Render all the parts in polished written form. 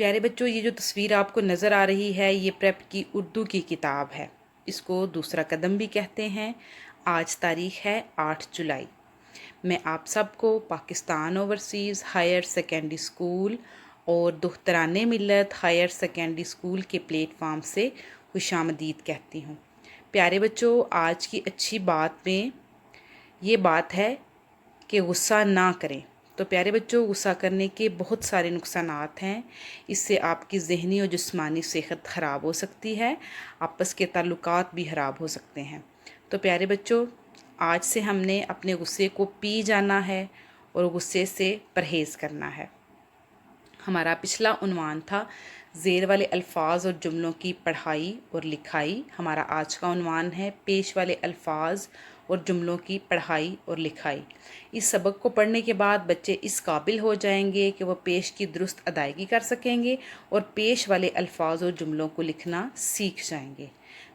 प्यारे बच्चों, ये जो तस्वीर आपको नज़र आ रही है ये प्रेप की उर्दू की किताब है। इसको दूसरा कदम भी कहते हैं। आज तारीख है 8 जुलाई। मैं आप सबको Pakistan overseas higher secondary school और Dukhtaran Millat higher secondary school के प्लेटफार्म से खुशामदीद कहती हूँ। प्यारे बच्चों, आज की अच्छी बात में ये बात है कि गुस्सा ना करें। तो प्यारे बच्चों, गुस्सा करने के बहुत सारे नुकसानात हैं। इससे आपकी ज़हनी और जिस्मानी सेहत ख़राब हो सकती है, आपस के ताल्लुकात भी ख़राब हो सकते हैं। तो प्यारे बच्चों, आज से हमने अपने गुस्से को पी जाना है और गुस्से से परहेज़ करना है। हमारा पिछला उन्वान था ज़ेर वाले अल्फाज और जुमलों की पढ़ाई और लिखाई। हमारा आज का उन्वान है पेश वाले अल्फाज और जुमलों की पढ़ाई और लिखाई। इस सबक को पढ़ने के बाद बच्चे इस काबिल हो जाएंगे कि वह पेश की दुरुस्त अदायगी कर सकेंगे और पेश वाले अल्फाज और जुमलों को लिखना सीख जाएंगे।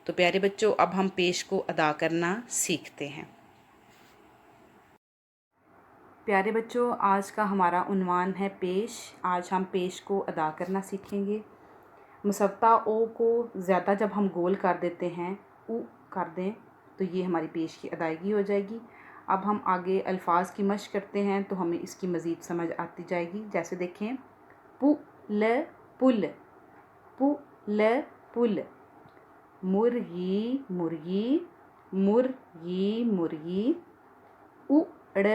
तो प्यारे बच्चों, अब हम पेश को अदा करना सीखते हैं। प्यारे बच्चों, आज का हमारा उन्वान है पेश। आज हम पेश को अदा करना सीखेंगे। मुसव्वता ओ को ज़्यादा जब हम गोल कर देते हैं, ऊ कर दें, तो ये हमारी पेश की अदायगी हो जाएगी। अब हम आगे अल्फाज की मशक करते हैं तो हमें इसकी मज़ीद समझ आती जाएगी। जैसे देखें, पु ल पुल, पु ल पुल, मुर्गी मुर्गी, मुर्गी मुर्गी, उड़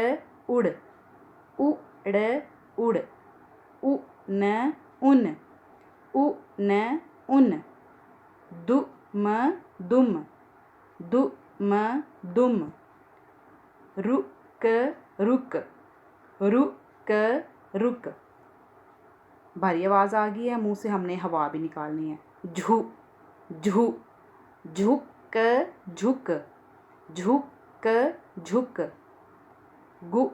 उड़, उड़ उड़, उन उन, उन उन, दुम दुम, दुम दुम, रुक रुक, रुक रुक। भारी आवाज़ आ गई है, मुंह से हमने हवा भी निकालनी है। झू झू, झुक झुक, झुक झुक, गुम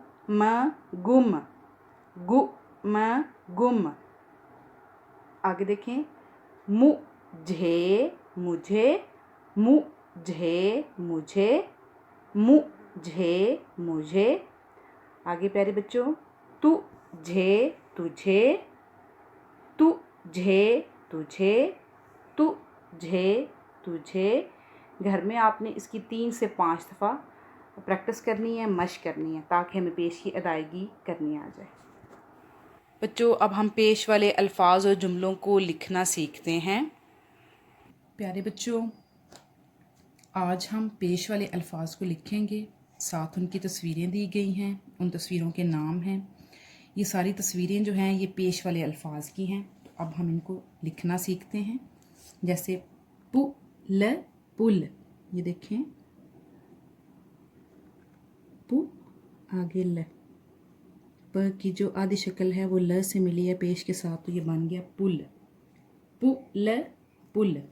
गुम, गुम गुम। आगे देखें, मुझे मुझे, मुझे मुझे, मुझे मुझे। आगे प्यारे बच्चों, तुझे तुझे, तुझे तुझे, तुझे तुझे। घर में आपने इसकी 3 से 5 दफ़ा प्रैक्टिस करनी है, मशक करनी है, ताकि हमें पेश की अदायगी करनी आ जाए। बच्चों, अब हम पेश वाले अल्फाज और जुमलों को लिखना सीखते हैं। प्यारे बच्चों, आज हम पेश वाले अल्फाज को लिखेंगे। साथ उनकी तस्वीरें दी गई हैं, उन तस्वीरों के नाम हैं। ये सारी तस्वीरें जो हैं ये पेश वाले अल्फाज की हैं। तो अब हम इनको लिखना सीखते हैं। जैसे पुल पुल, ये देखें, पु आगे ल, प की जो आधी शक्ल है वो ल से मिली है पेश के साथ, तो ये बन गया पुल, पुल पुल।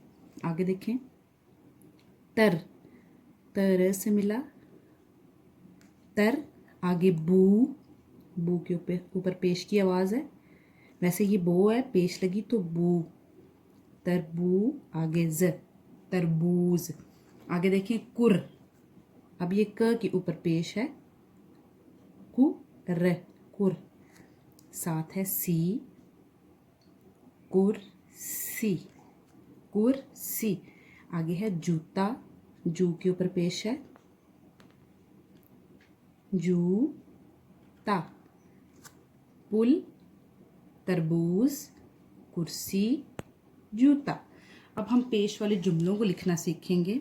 आगे देखें, तर, तर से मिला तर। आगे बू, बू के ऊपर पेश की आवाज़ है, वैसे ये बो है, पेश लगी तो बू, तरबू। आगे ज, तरबूज। आगे देखें, कुर, अब ये क के ऊपर पेश है, कुर, कुर। साथ है सी, कुर्सी, कुर्सी। आगे है जूता, जू के ऊपर पेश है, जूता। पुल, तरबूज, कुर्सी, जूता। अब हम पेश वाले जुमलों को लिखना सीखेंगे।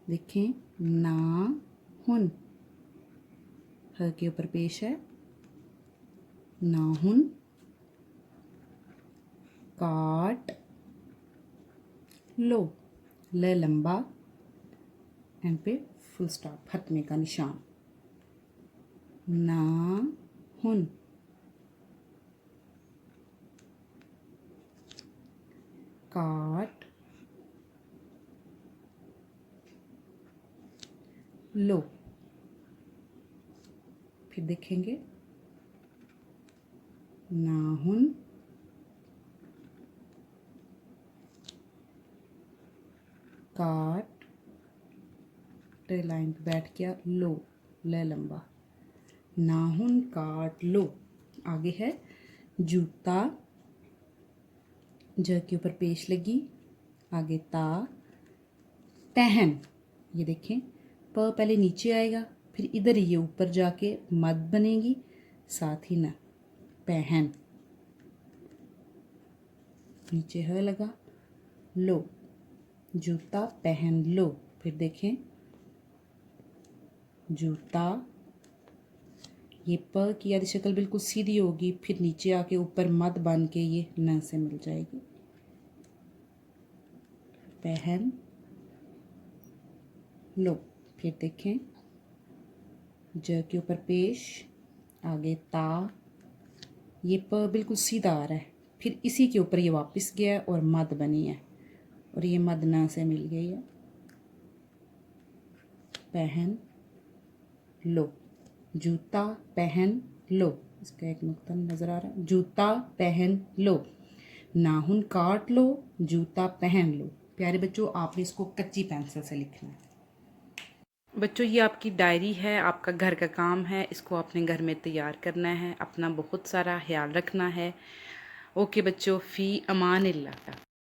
देखें, नाहुन, ह के ऊपर पेश है, नाहुन। काट लो, ल लंबा, एंड पे फुल स्टॉप, खत्मे का निशान। नाहुन, काट लो। फिर देखेंगे, नाहुन, काट, लाइन पे बैठ गया, लो, ल लंबा, नाहुन काट लो। आगे है जूता, ज के ऊपर पेश लगी, आगे ता, पहन। ये देखें प पहले नीचे आएगा, फिर इधर ये ऊपर जाके मद बनेगी, साथ ही न, पहन। नीचे ह लगा, लो, जूता पहन लो। फिर देखें जूता, ये प की आधी शक्ल बिल्कुल सीधी होगी, फिर नीचे आके ऊपर मद बन के ये न से मिल जाएगी, पहन लो। फिर देखें ज के ऊपर पेश, आगे ता, ये प बिल्कुल सीधा आ रहा है, फिर इसी के ऊपर ये वापस गया और मद बनी है और ये मद न से मिल गई है, पहन लो। जूता पहन लो, इसका एक नुक्ता नज़र आ रहा है, जूता पहन लो। नाखून काट लो, जूता पहन लो। प्यारे बच्चों, आपने इसको कच्ची पेंसिल से लिखना है। बच्चों, ये आपकी डायरी है, आपका घर का काम है, इसको आपने घर में तैयार करना है। अपना बहुत सारा ख्याल रखना है। ओके बच्चों, फ़ी अमान अल्लाह।